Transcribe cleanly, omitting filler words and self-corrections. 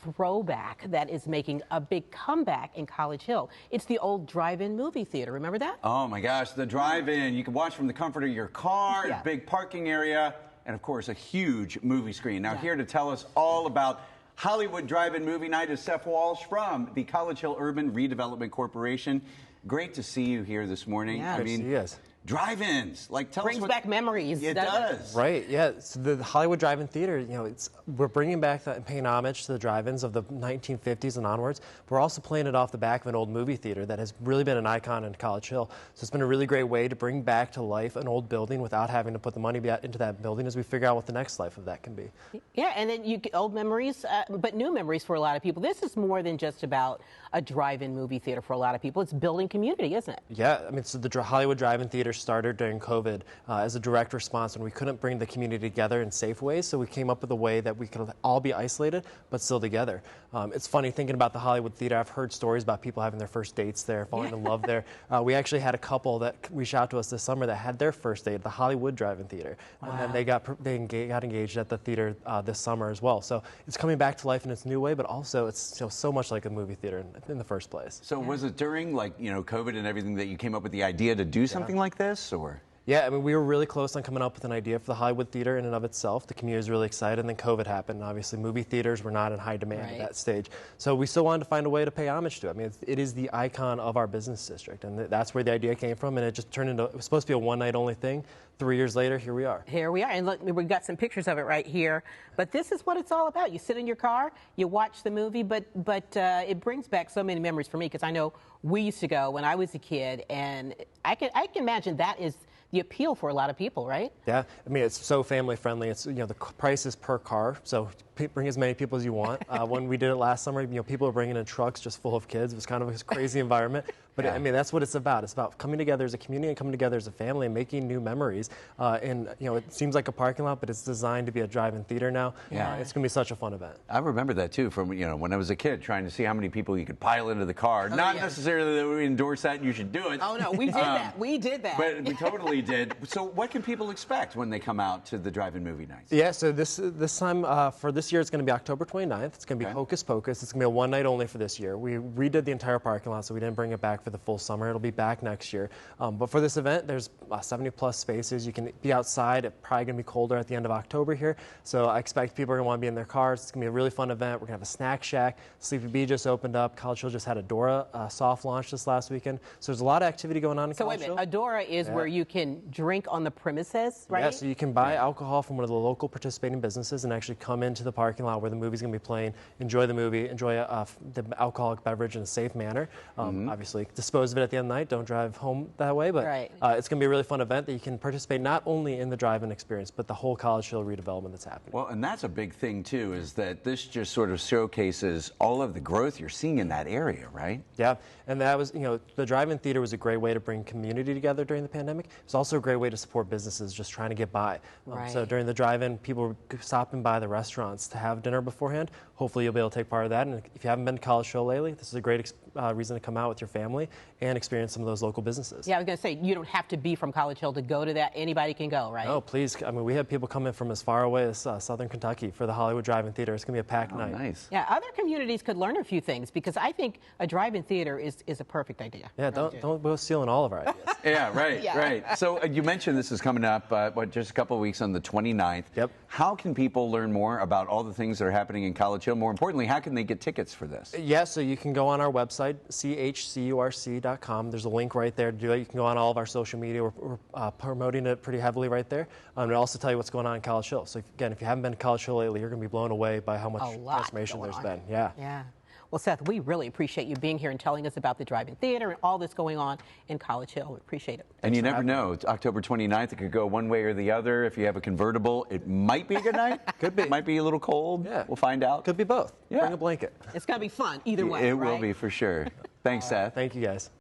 throwback that is making a big comeback in College Hill. It's the old drive-in movie theater. Remember that? Oh my gosh, the drive-in. You can watch from the comfort of your car, Yeah. big parking area, and of course a huge movie screen. Now here to tell us all about Hollywood Drive-In Movie Night is Seth Walsh from the College Hill Urban Redevelopment Corporation. Great to see you here this morning. Yeah. I mean, yes. Drive-ins, like tell us Brings what back memories. it does. Right, yeah. So the Hollywood Drive-In Theater, you know, we're bringing back that and paying homage to the drive-ins of the 1950s and onwards. But we're also playing it off the back of an old movie theater that has really been an icon in College Hill. So it's been a really great way to bring back to life an old building without having to put the money into that building as we figure out what the next life of that can be. Yeah, and then you get old memories, but new memories for a lot of people. This is more than just about a drive-in movie theater for a lot of people. It's building community, isn't it? Yeah, I mean, so the Hollywood Drive-In Theater started during COVID as a direct response when we couldn't bring the community together in safe ways, so we came up with a way that we could all be isolated but still together. It's funny thinking about the Hollywood Theater. I've heard stories about people having their first dates there, falling in love there. We actually had a couple that reached out to us this summer that had their first date at the Hollywood Drive-In Theater, and then they got engaged at the theater this summer as well. So it's coming back to life in its new way, but also it's so much like a movie theater in the first place. So was it during COVID and everything that you came up with the idea to do something like this, or? Yeah, I mean, we were really close on coming up with an idea for the Hollywood Theater in and of itself. The community was really excited, and then COVID happened. And obviously, movie theaters were not in high demand at that stage. So we still wanted to find a way to pay homage to it. I mean, it is the icon of our business district, and that's where the idea came from. And it just turned into, it was supposed to be a one-night only thing. 3 years later, here we are. Here we are, and look, we've got some pictures of it right here. But this is what it's all about. You sit in your car, you watch the movie, but it brings back so many memories for me, because I know we used to go when I was a kid, and I can imagine that is the appeal for a lot of people, right? Yeah, I mean, it's so family friendly. It's, the price is per car, so bring as many people as you want. When we did it last summer, people were bringing in trucks just full of kids. It was kind of a crazy environment. But I mean, that's what it's about. It's about coming together as a community and coming together as a family and making new memories. It seems like a parking lot, but it's designed to be a drive-in theater now. Yeah. It's going to be such a fun event. I remember that too from when I was a kid, trying to see how many people you could pile into the car. Not necessarily that we endorse that and you should do it. Oh no, we did that. We did that. But we totally did. So what can people expect when they come out to the drive-in movie nights? Yeah, so this time for this year, it's going to be October 29th. It's going to be Hocus Pocus. It's going to be a one night only for this year. We redid the entire parking lot, so we didn't bring it back for the full summer. It'll be back next year. But for this event, there's 70 plus spaces. You can be outside. It's probably going to be colder at the end of October here. So I expect people are going to want to be in their cars. It's going to be a really fun event. We're going to have a snack shack. Sleepy Bee just opened up. College Hill just had Adora soft launch this last weekend. So there's a lot of activity going on in College Hill. So wait a minute, Adora is where you can drink on the premises, right? Yeah, so you can buy alcohol from one of the local participating businesses and actually come into the parking lot where the movie's going to be playing, enjoy the movie, enjoy the alcoholic beverage in a safe manner. Obviously, dispose of it at the end of the night. Don't drive home that way, but it's going to be a really fun event that you can participate not only in the drive-in experience, but the whole College Hill redevelopment that's happening. Well, and that's a big thing, too, is that this just sort of showcases all of the growth you're seeing in that area, right? Yeah, and that was, the drive-in theater was a great way to bring community together during the pandemic. It's also a great way to support businesses just trying to get by. So during the drive-in, people were stopping by the restaurants to have dinner beforehand. Hopefully you'll be able to take part of that. And if you haven't been to College Hill lately, this is a great reason to come out with your family and experience some of those local businesses. Yeah, I was going to say, you don't have to be from College Hill to go to that. Anybody can go, right? Oh, please. I mean, we have people coming from as far away as Southern Kentucky for the Hollywood Drive-In Theater. It's going to be a packed night. Nice. Yeah, other communities could learn a few things, because I think a drive-in theater is a perfect idea. Yeah, don't go stealing all of our ideas. Yeah, right, right. So you mentioned this is coming up, just a couple of weeks on the 29th. Yep. How can people learn more about all the things that are happening in College Hill? More importantly, how can they get tickets for this? Yeah, so you can go on our website, chcurc.com. There's a link right there to do it. You can go on all of our social media. We're promoting it pretty heavily right there. And also tell you what's going on in College Hill. So again, if you haven't been to College Hill lately, you're going to be blown away by how much transformation there's been. Yeah. Yeah. Well, Seth, we really appreciate you being here and telling us about the drive-in theater and all that's going on in College Hill. We appreciate it. And you never know. It's October 29th. It could go one way or the other. If you have a convertible, it might be a good night. Could be. It might be a little cold. Yeah. We'll find out. Could be both. Yeah. Bring a blanket. It's going to be fun either way, It will be for sure. Thanks, Seth. Thank you, guys.